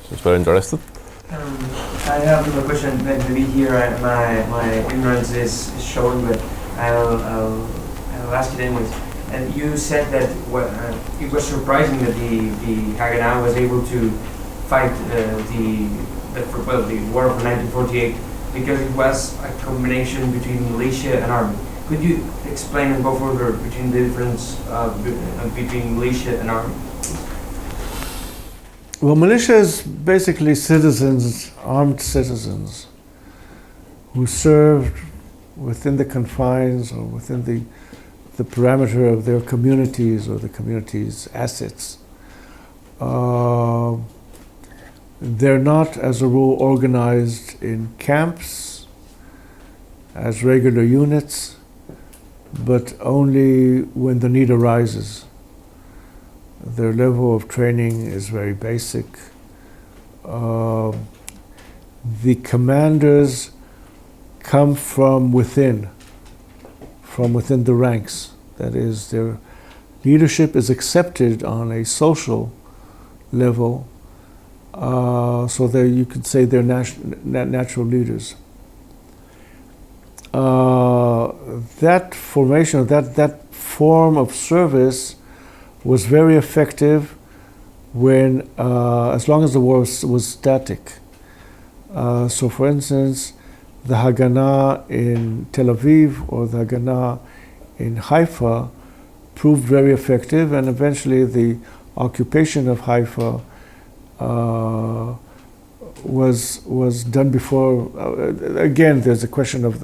Just very interested. I have a question. Maybe here my ignorance is showing, but I'll ask it anyways. And you said that it was surprising that the HAGANÄ was able to fight the war of 1948 because it was a combination between militia and army. Could you explain and go further between the difference between militia and army? Well, militia is basically citizens, armed citizens, who served within the confines or within the parameter of their communities or the community's assets. They're not, as a rule, organized in camps as regular units, but only when the need arises. Their level of training is very basic. The commanders come from within the ranks. That is, their leadership is accepted on a social level, so that you could say they're natural leaders. That formation, that form of service was very effective when, as long as the war was static. So for instance, the HAGANÄ in Tel Aviv or the HAGANÄ in Haifa proved very effective, and eventually the occupation of Haifa was done before. Again, there's a question of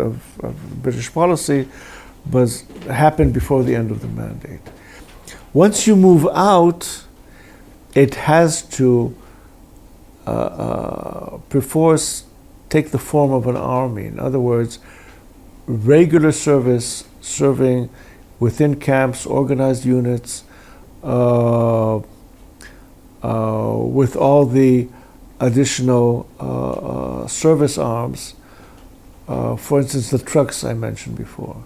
British policy, but happened before the end of the mandate. Once you move out, it has to perforce take the form of an army. In other words, regular service, serving within camps, organized units, with all the additional service arms. For instance, the trucks I mentioned before.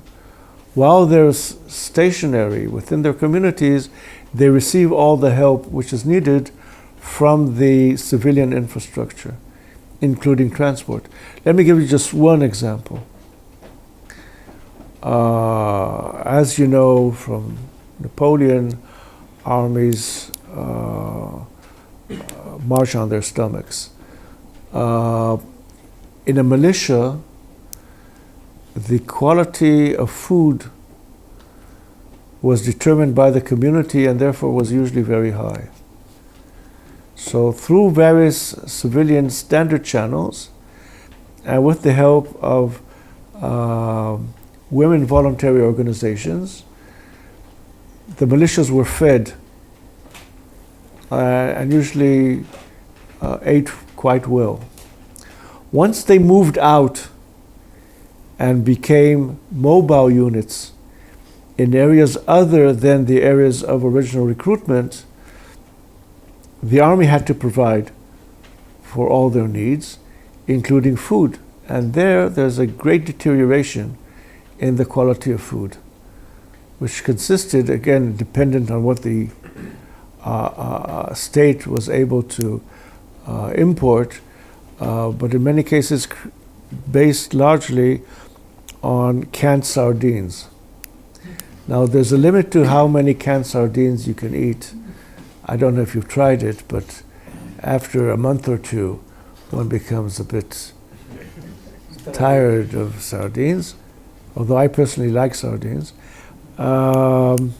While they're stationary within their communities, they receive all the help which is needed from the civilian infrastructure, including transport. Let me give you just one example. As you know from Napoleon, armies march on their stomachs. In a militia, the quality of food was determined by the community and therefore was usually very high. So through various civilian standard channels and with the help of women voluntary organizations, the militias were fed and usually ate quite well. Once they moved out and became mobile units in areas other than the areas of original recruitment, the army had to provide for all their needs, including food. And there's a great deterioration in the quality of food, which consisted, again, dependent on what the state was able to import, but in many cases based largely on canned sardines. Now, there's a limit to how many canned sardines you can eat. I don't know if you've tried it, but after a month or two, one becomes a bit tired of sardines, although I personally like sardines. And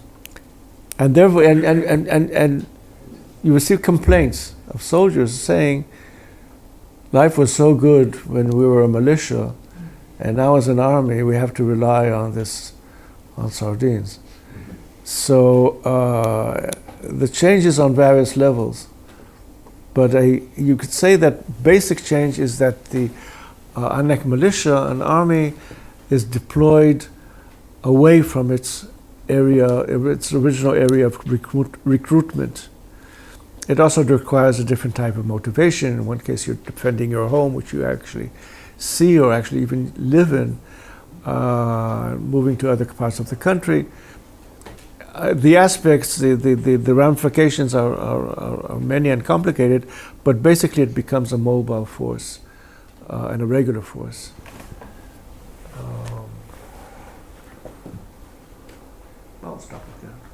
therefore, and you receive complaints of soldiers saying, life was so good when we were a militia, and now as an army, we have to rely on sardines. So the changes on various levels, but you could say that basic change is that the unlike militia, an army is deployed away from its original area of recruitment. It also requires a different type of motivation. In one case, you're defending your home, which you actually see or actually even live in, moving to other parts of the country. the aspects, the ramifications are many and complicated, but basically it becomes a mobile force and a regular force. I'll stop it there.